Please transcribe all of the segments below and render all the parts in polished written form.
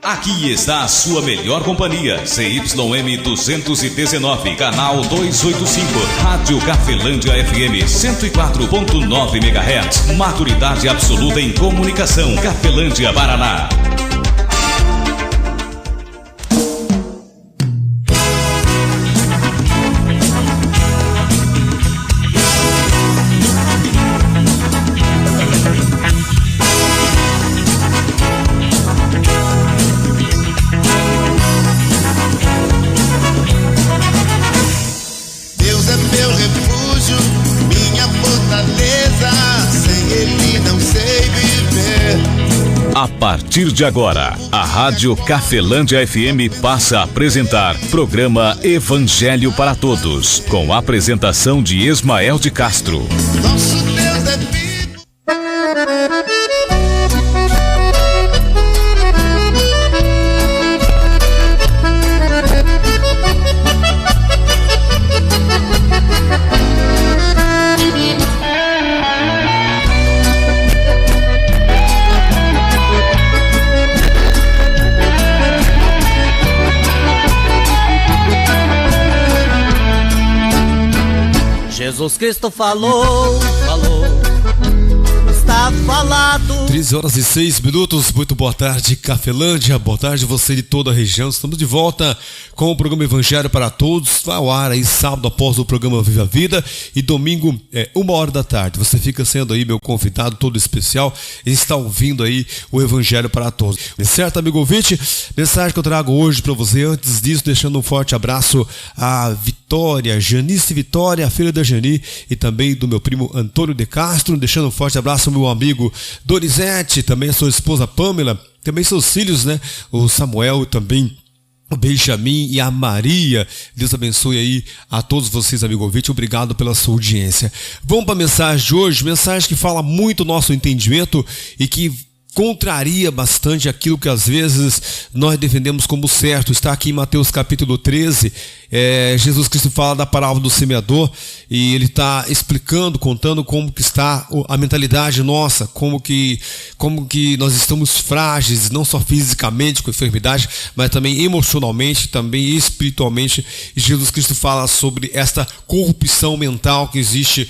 Aqui está a sua melhor companhia, CYM 219, canal 285, Rádio Cafelândia FM 104.9 MHz, maturidade absoluta em comunicação, Cafelândia, Paraná. A partir de agora, a Rádio Cafelândia FM passa a apresentar programa Evangelho para Todos, com a apresentação de Ismael de Castro. Nosso Deus é vivo. Jesus Cristo falou, está falado. 13h06, muito boa tarde, Cafelândia, boa tarde você de toda a região. Estamos de volta com o programa Evangelho para Todos, vai ao ar aí sábado após o programa Viva a Vida e domingo 1h da tarde. Você fica sendo aí meu convidado todo especial e está ouvindo aí o Evangelho para Todos. Certo, amigo ouvinte? Mensagem que eu trago hoje para você. Antes disso, deixando um forte abraço a Vitória, Janice Vitória, a filha da Jani, e também do meu primo Antônio de Castro. Deixando um forte abraço ao meu amigo Donizete, também a sua esposa Pamela, também seus filhos, né? O Samuel, também o Benjamin e a Maria. Deus abençoe aí a todos vocês, amigo ouvinte. Obrigado pela sua audiência. Vamos para a mensagem de hoje, mensagem que fala muito do nosso entendimento e que contraria bastante aquilo que às vezes nós defendemos como certo. Está aqui em Mateus capítulo 13, Jesus Cristo fala da parábola do semeador e ele está explicando, contando como que está a mentalidade nossa, como que nós estamos frágeis, não só fisicamente com enfermidade, mas também emocionalmente, também espiritualmente. E Jesus Cristo fala sobre esta corrupção mental que existe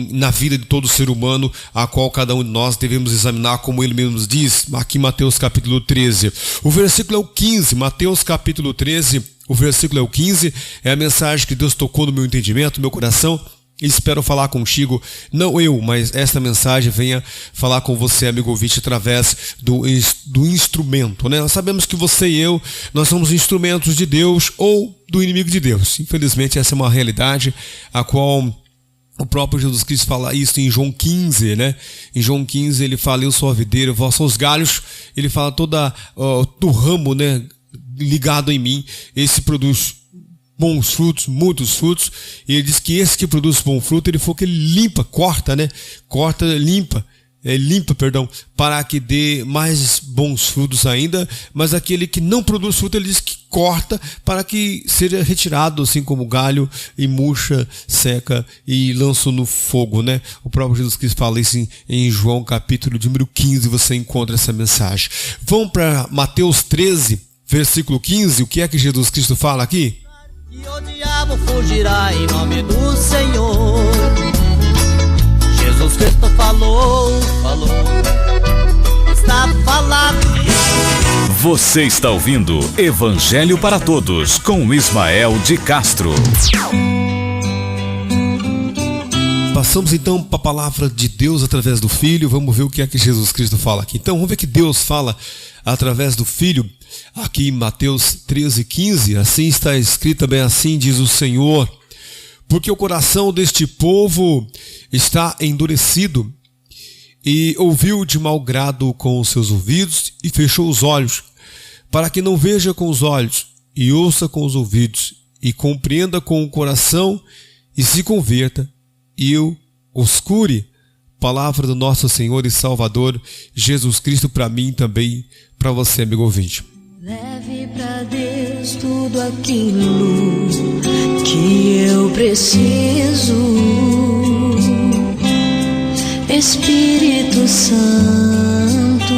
na vida de todo ser humano, a qual cada um de nós devemos examinar, como ele mesmo diz aqui em Mateus capítulo 13. O versículo é o 15, Mateus capítulo 13, o versículo é o 15, é a mensagem que Deus tocou no meu entendimento, no meu coração, e espero falar contigo, não eu, mas esta mensagem venha falar com você, amigo ouvinte, através do instrumento, né? Nós sabemos que você e eu, nós somos instrumentos de Deus ou do inimigo de Deus. Infelizmente essa é uma realidade a qual o próprio Jesus Cristo fala isso em João 15, né? Em João 15 ele fala: eu sou a videira, vós são os galhos. Ele fala do ramo, né, ligado em mim, esse produz bons frutos, muitos frutos. E ele diz que esse que produz bom fruto, ele falou que ele limpa, limpa, para que dê mais bons frutos ainda. Mas aquele que não produz fruto, ele diz que corta para que seja retirado, assim como galho, e murcha, seca e lança no fogo, né? O próprio Jesus Cristo fala isso em João capítulo número 15, você encontra essa mensagem. Vamos para Mateus 13, versículo 15, o que é que Jesus Cristo fala aqui? E o diabo fugirá em nome do Senhor. Jesus Cristo falou, está falado. Você está ouvindo Evangelho para Todos, com Ismael de Castro. Passamos então para a palavra de Deus através do Filho. Vamos ver o que é que Jesus Cristo fala aqui. Então vamos ver que Deus fala através do Filho aqui em Mateus 13:15. Assim está escrito também, assim diz o Senhor: porque o coração deste povo está endurecido, e ouviu de mau grado com os seus ouvidos e fechou os olhos, para que não veja com os olhos e ouça com os ouvidos e compreenda com o coração e se converta, e eu os cure. Palavra do nosso Senhor e Salvador Jesus Cristo, para mim também, para você, amigo ouvinte. Leve pra Deus tudo aquilo que eu preciso, Espírito Santo.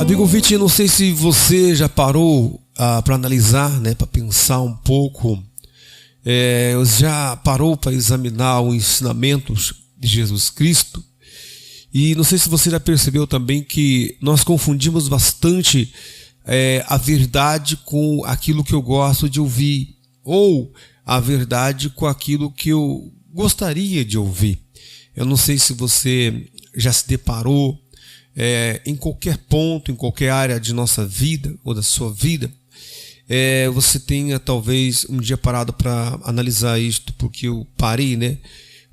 Amigo ouvinte, não sei se você já parou para analisar, né, para pensar um pouco, já parou para examinar os ensinamentos de Jesus Cristo? E não sei se você já percebeu também que nós confundimos bastante a verdade com aquilo que eu gosto de ouvir, ou a verdade com aquilo que eu gostaria de ouvir. Eu não sei se você já se deparou em qualquer ponto, em qualquer área de nossa vida ou da sua vida, você tenha talvez um dia parado para analisar isto, porque eu parei, né,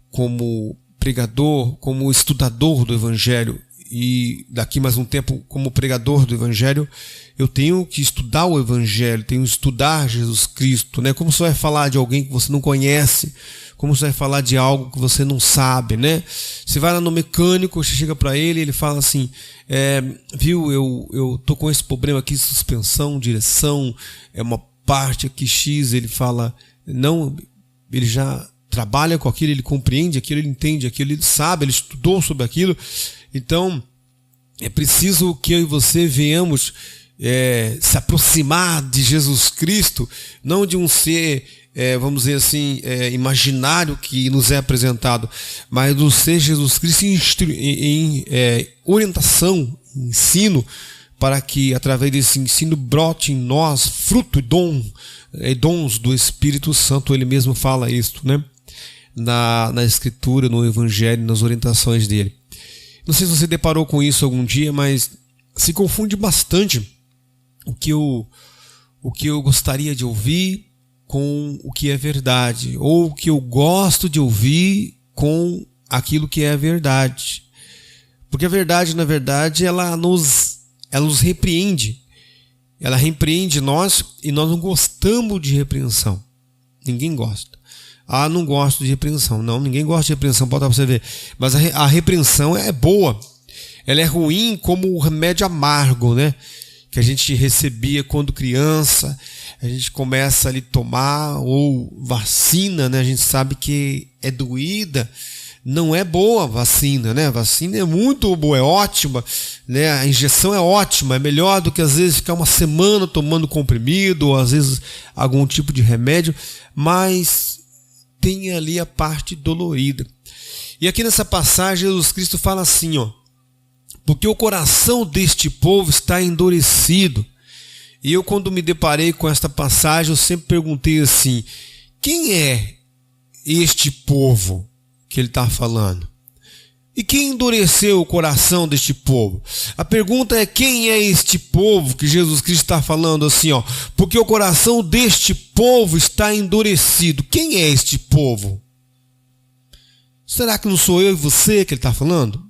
como pregador, como estudador do Evangelho, e daqui mais um tempo como pregador do Evangelho, eu tenho que estudar o Evangelho, tenho que estudar Jesus Cristo, né? Como você vai falar de alguém que você não conhece? Como você vai falar de algo que você não sabe, né? Você vai lá no mecânico, você chega para ele, ele fala assim, viu, eu tô com esse problema aqui, suspensão, direção, uma parte aqui X, ele fala, não, ele já trabalha com aquilo, ele compreende aquilo, ele entende aquilo, ele sabe, ele estudou sobre aquilo. Então, é preciso que eu e você venhamos se aproximar de Jesus Cristo, não de um ser, vamos dizer assim, imaginário que nos é apresentado, mas do ser Jesus Cristo em orientação, ensino, para que através desse ensino brote em nós fruto e dons do Espírito Santo. Ele mesmo fala isso, né? Na Escritura, no Evangelho, nas orientações dele. Não sei se você deparou com isso algum dia, mas se confunde bastante o que eu gostaria de ouvir com o que é verdade, ou o que eu gosto de ouvir com aquilo que é verdade. Porque a verdade, na verdade, ela nos repreende. Ela repreende nós, e nós não gostamos de repreensão. Ninguém gosta. Ah, não gosto de repreensão. Não, ninguém gosta de repreensão, pode dar para você ver. Mas a repreensão é boa. Ela é ruim como o remédio amargo, né? Que a gente recebia quando criança. A gente começa ali a tomar, ou vacina, né? A gente sabe que é doída. Não é boa a vacina, né? A vacina é muito boa, é ótima, né? A injeção é ótima, é melhor do que às vezes ficar uma semana tomando comprimido, ou às vezes algum tipo de remédio, mas tem ali a parte dolorida. E aqui nessa passagem Jesus Cristo fala assim, ó, porque o coração deste povo está endurecido. E eu, quando me deparei com esta passagem, eu sempre perguntei assim, quem é este povo que ele está falando? E quem endureceu o coração deste povo? A pergunta é, quem é este povo que Jesus Cristo está falando assim, ó? Porque o coração deste povo está endurecido. Quem é este povo? Será que não sou eu e você que ele está falando?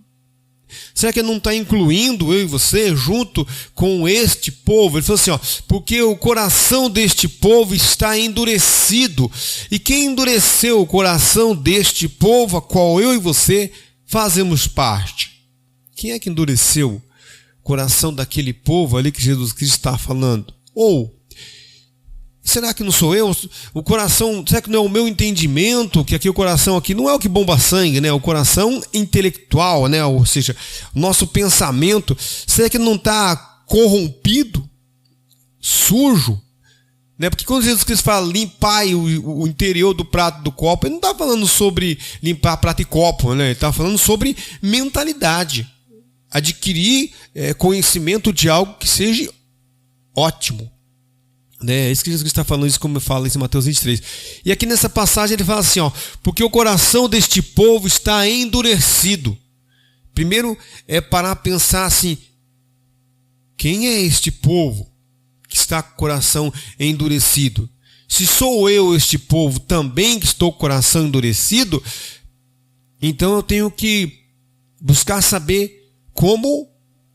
Será que ele não está incluindo eu e você junto com este povo? Ele falou assim, ó, porque o coração deste povo está endurecido. E quem endureceu o coração deste povo, a qual eu e você fazemos parte? Quem é que endureceu o coração daquele povo ali que Jesus Cristo está falando? Ou, será que não sou eu? O coração, será que não é o meu entendimento? Que aqui o coração aqui não é o que bomba sangue, né? O coração intelectual, né? Ou seja, o nosso pensamento, será que não está corrompido? Sujo? Né? Porque quando Jesus Cristo fala limpar o interior do prato do copo, ele não está falando sobre limpar prato e copo, né? Ele está falando sobre mentalidade. Adquirir conhecimento de algo que seja ótimo. É isso que Jesus está falando, isso como fala em Mateus 23. E aqui nessa passagem ele fala assim, ó, porque o coração deste povo está endurecido. Primeiro é parar a pensar assim, quem é este povo que está com o coração endurecido? Se sou eu este povo também que estou com o coração endurecido, então eu tenho que buscar saber como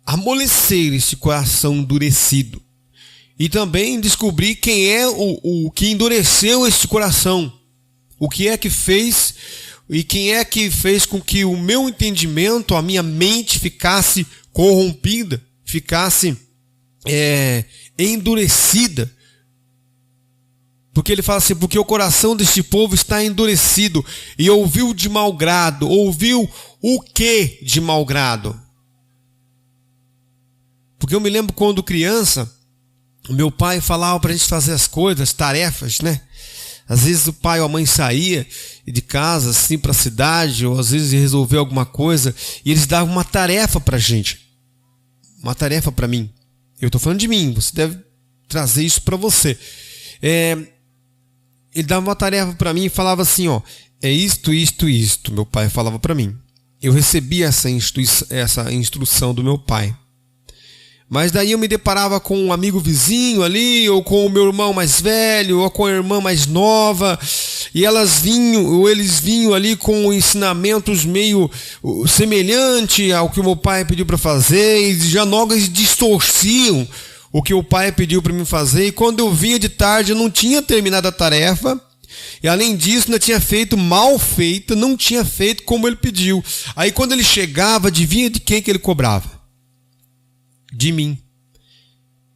amolecer esse coração endurecido. E também descobrir quem é o que endureceu esse coração. O que é que fez e quem é que fez com que o meu entendimento, a minha mente ficasse corrompida, ficasse endurecida. Porque ele fala assim, porque o coração deste povo está endurecido e ouviu de mau grado. Ouviu o que de mau grado? Porque eu me lembro quando criança, o meu pai falava para a gente fazer as coisas, as tarefas, né? Às vezes o pai ou a mãe saía de casa, assim, para a cidade, ou às vezes resolver alguma coisa, e eles davam uma tarefa para a gente. Uma tarefa para mim. Eu estou falando de mim, você deve trazer isso para você. Ele dava uma tarefa para mim e falava assim, ó, é isto, isto, isto. Meu pai falava para mim. Eu recebi essa instrução do meu pai. Mas daí eu me deparava com um amigo vizinho ali, ou com o meu irmão mais velho, ou com a irmã mais nova, e eles vinham ali com ensinamentos meio semelhante ao que o meu pai pediu para fazer, e já logo eles distorciam o que o pai pediu para mim fazer, e quando eu vinha de tarde eu não tinha terminado a tarefa, e além disso ainda tinha feito mal feita, não tinha feito como ele pediu. Aí quando ele chegava, adivinha de quem que ele cobrava? De mim.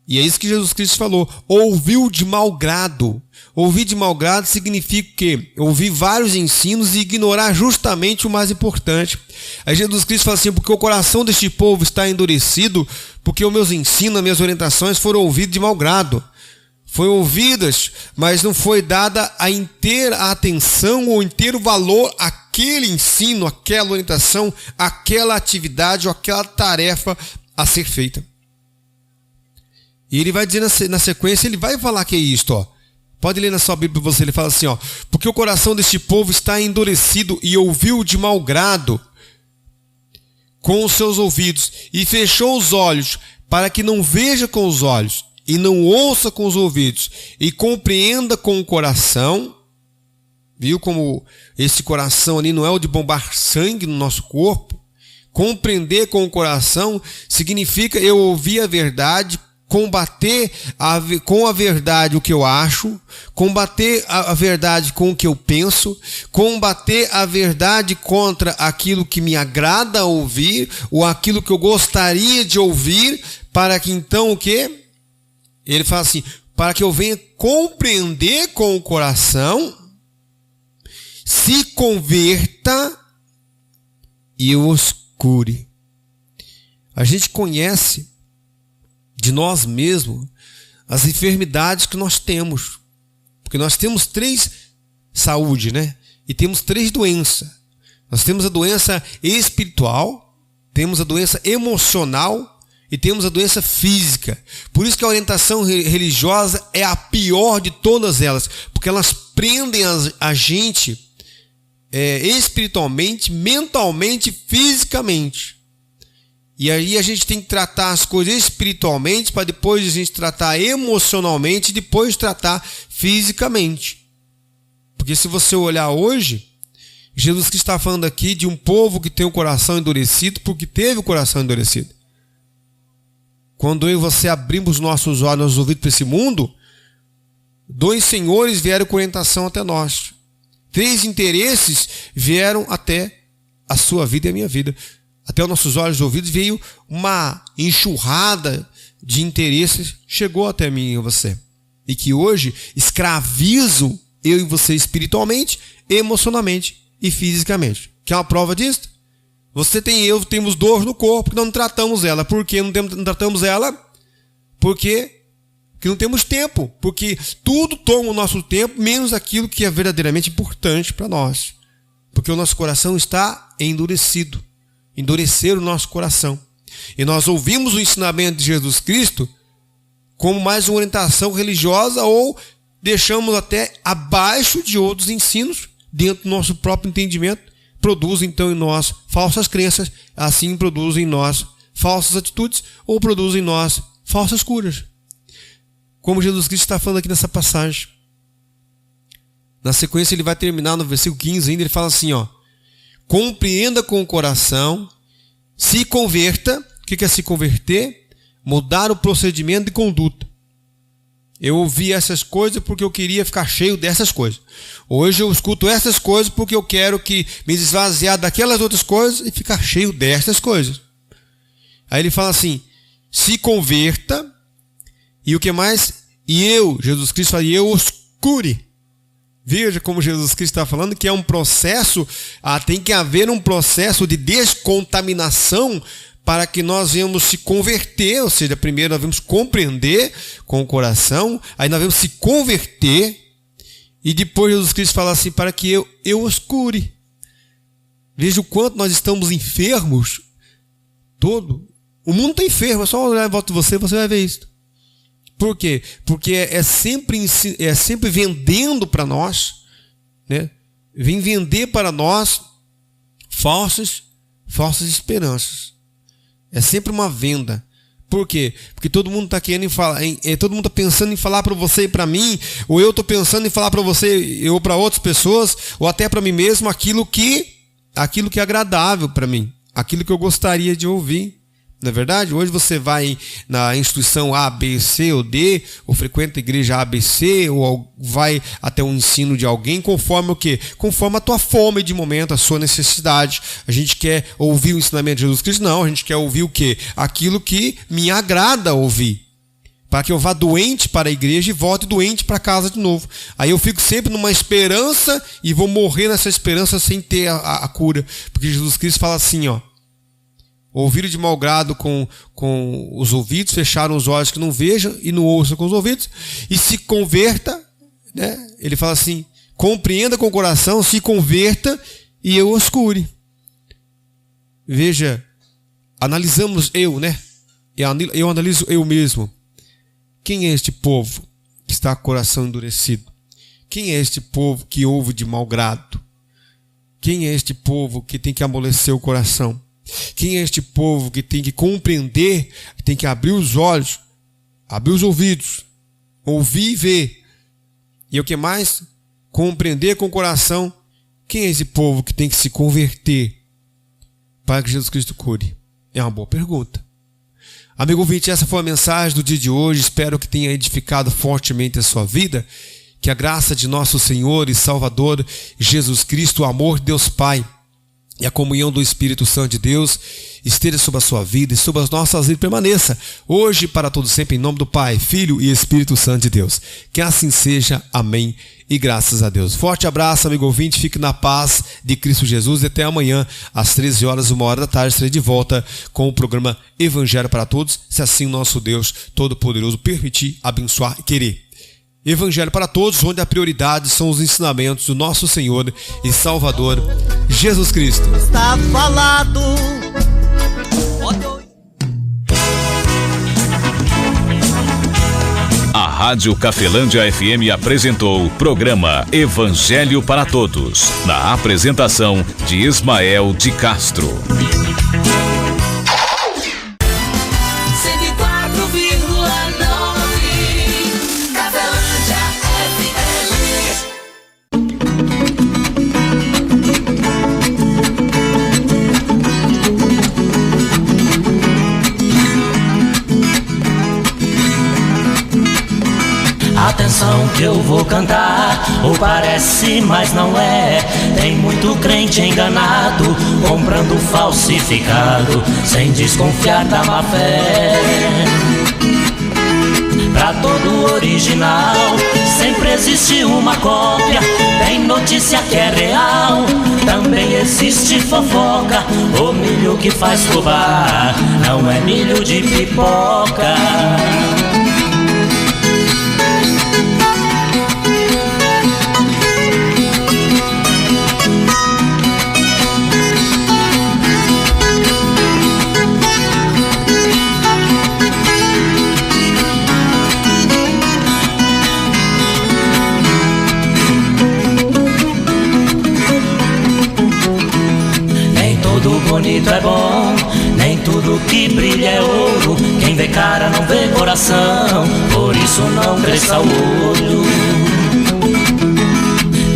E é isso que Jesus Cristo falou. Ouviu de mau grado. Ouvir de mau grado significa que ouvir vários ensinos e ignorar justamente o mais importante. Aí Jesus Cristo fala assim, porque o coração deste povo está endurecido, porque os meus ensinos, as minhas orientações foram ouvidas de mau grado. Foram ouvidas, mas não foi dada a inteira atenção ou inteiro valor àquele ensino, àquela orientação, àquela atividade ou àquela tarefa a ser feita. E ele vai dizer na sequência, ele vai falar que é isto, ó. Pode ler na sua Bíblia para você, ele fala assim, ó, porque o coração deste povo está endurecido e ouviu de mau grado com os seus ouvidos e fechou os olhos para que não veja com os olhos e não ouça com os ouvidos e compreenda com o coração. Viu como esse coração ali não é o de bombar sangue no nosso corpo? Compreender com o coração significa eu ouvir a verdade, combater com a verdade o que eu acho, combater a verdade com o que eu penso, combater a verdade contra aquilo que me agrada ouvir, ou aquilo que eu gostaria de ouvir, para que então o quê? Ele fala assim, para que eu venha compreender com o coração, se converta e eu os cure. A gente conhece de nós mesmos as enfermidades que nós temos. Porque nós temos 3 saúde, né? E temos 3 doenças. Nós temos a doença espiritual, temos a doença emocional e temos a doença física. Por isso que a orientação religiosa é a pior de todas elas, porque elas prendem a gente espiritualmente, mentalmente, fisicamente. E aí a gente tem que tratar as coisas espiritualmente para depois a gente tratar emocionalmente e depois tratar fisicamente. Porque se você olhar hoje, Jesus Cristo está falando aqui de um povo que tem o coração endurecido porque teve o coração endurecido. Quando eu e você abrimos nossos olhos, nossos ouvidos para esse mundo, 2 senhores vieram com orientação até nós. 3 interesses vieram até a sua vida e a minha vida. Até os nossos olhos e ouvidos veio uma enxurrada de interesses, chegou até mim e você. E que hoje escravizam eu e você espiritualmente, emocionalmente e fisicamente. Quer uma prova disso? Você tem e eu temos dor no corpo que não tratamos ela. Por que não tratamos ela? Porque não temos tempo. Porque tudo toma o nosso tempo, menos aquilo que é verdadeiramente importante para nós. Porque o nosso coração está endurecido. Endurecer o nosso coração. E nós ouvimos o ensinamento de Jesus Cristo como mais uma orientação religiosa ou deixamos até abaixo de outros ensinos dentro do nosso próprio entendimento. Produz então em nós falsas crenças, assim produz em nós falsas atitudes ou produz em nós falsas curas. Como Jesus Cristo está falando aqui nessa passagem. Na sequência ele vai terminar no versículo 15 ainda, ele fala assim, ó. Compreenda com o coração, se converta. O que é se converter? Mudar o procedimento de conduta. Eu ouvi essas coisas porque eu queria ficar cheio dessas coisas. Hoje eu escuto essas coisas porque eu quero que me esvaziar daquelas outras coisas e ficar cheio dessas coisas. Aí ele fala assim, se converta, e o que mais? E eu, Jesus Cristo fala, e eu os cure. Veja como Jesus Cristo está falando que é um processo, tem que haver um processo de descontaminação para que nós venhamos se converter, ou seja, primeiro nós vamos compreender com o coração, aí nós vamos se converter, e depois Jesus Cristo fala assim, para que eu os cure. Veja o quanto nós estamos enfermos, o mundo está enfermo, é só olhar em volta de você vai ver isso. Por quê? Porque é sempre vendendo para nós, né? Vem vender para nós falsas esperanças. É sempre uma venda. Por quê? Porque todo mundo está querendo falar, todo mundo está pensando em falar para você e para mim, ou eu estou pensando em falar para você ou para outras pessoas, ou até para mim mesmo aquilo que é agradável para mim, aquilo que eu gostaria de ouvir. Não é verdade? Hoje você vai na instituição A, B, C ou D, ou frequenta a igreja A, B, C, ou vai até o ensino de alguém, conforme o quê? Conforme a tua fome de momento, a sua necessidade. A gente quer ouvir o ensinamento de Jesus Cristo? Não, a gente quer ouvir o quê? Aquilo que me agrada ouvir. Para que eu vá doente para a igreja e volte doente para casa de novo. Aí eu fico sempre numa esperança e vou morrer nessa esperança sem ter a cura. Porque Jesus Cristo fala assim, ó. Ouviram de mau grado com os ouvidos, fecharam os olhos que não vejam e não ouçam com os ouvidos, e se converta, né? Ele fala assim, compreenda com o coração, se converta e eu os cure. Veja, analisamos né? Eu analiso eu mesmo. Quem é este povo que está com o coração endurecido? Quem é este povo que ouve de mau grado? Quem é este povo que tem que amolecer o coração? Quem é este povo que tem que compreender, tem que abrir os olhos, abrir os ouvidos, ouvir e ver? E o que mais? Compreender com o coração. Quem é esse povo que tem que se converter para que Jesus Cristo cure? É uma boa pergunta. Amigo ouvinte, essa foi a mensagem do dia de hoje. Espero que tenha edificado fortemente a sua vida. Que a graça de nosso Senhor e Salvador Jesus Cristo, o amor de Deus Pai e a comunhão do Espírito Santo de Deus esteja sobre a sua vida e sobre as nossas vidas, permaneça hoje para todo sempre, em nome do Pai, Filho e Espírito Santo de Deus. Que assim seja, amém e graças a Deus. Forte abraço, amigo ouvinte, fique na paz de Cristo Jesus e até amanhã às 13 horas, 1h da tarde, estarei de volta com o programa Evangelho para Todos, se assim o nosso Deus Todo-Poderoso permitir, abençoar e querer. Evangelho para Todos, onde a prioridade são os ensinamentos do nosso Senhor e Salvador Jesus Cristo. Está falado. A Rádio Cafelândia FM apresentou o programa Evangelho para Todos, na apresentação de Ismael de Castro. 104,9 Cafelândia FM. Atenção que eu vou cantar, ou parece, mas não é. Tem muito crente enganado, comprando falsificado, sem desconfiar da má fé. Pra todo original, sempre existe uma cópia. Tem notícia que é real, também existe fofoca. O milho que faz fubá não é milho de pipoca. Bonito é bom, nem tudo que brilha é ouro. Quem vê cara não vê coração, por isso não cresça o olho.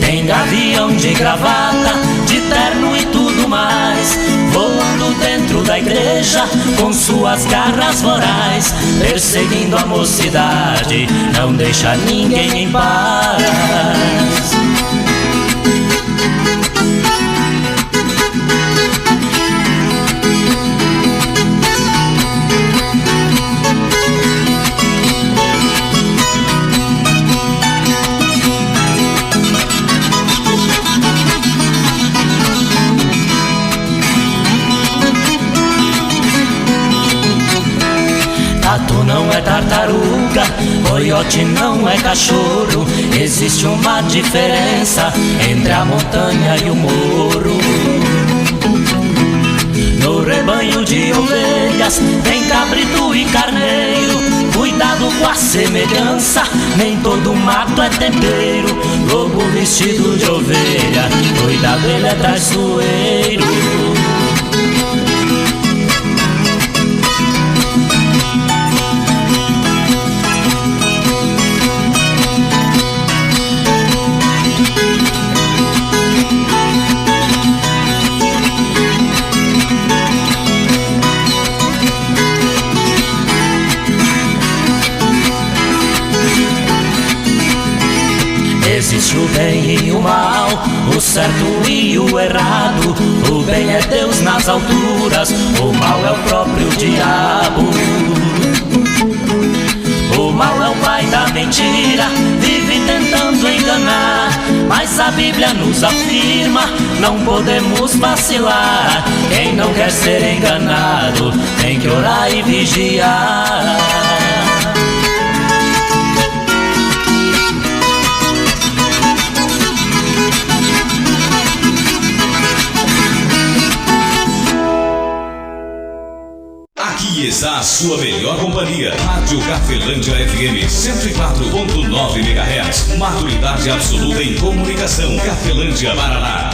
Tem gavião de gravata, de terno e tudo mais, voando dentro da igreja com suas garras vorais, perseguindo a mocidade, não deixa ninguém em paz. coiote não é cachorro. Existe uma diferença entre a montanha e o morro. No rebanho de ovelhas tem cabrito e carneiro. Cuidado com a semelhança, nem todo mato é tempero. Lobo vestido de ovelha, cuidado, ele é traiçoeiro. Existe o bem e o mal, o certo e o errado. O bem é Deus nas alturas, o mal é o próprio diabo. O mal é o pai da mentira, vive tentando enganar. Mas a Bíblia nos afirma, não podemos vacilar. Quem não quer ser enganado, tem que orar e vigiar. Aqui está a sua melhor companhia. Rádio Cafelândia FM 104.9 MHz. Maturidade absoluta em comunicação. Cafelândia, Paraná.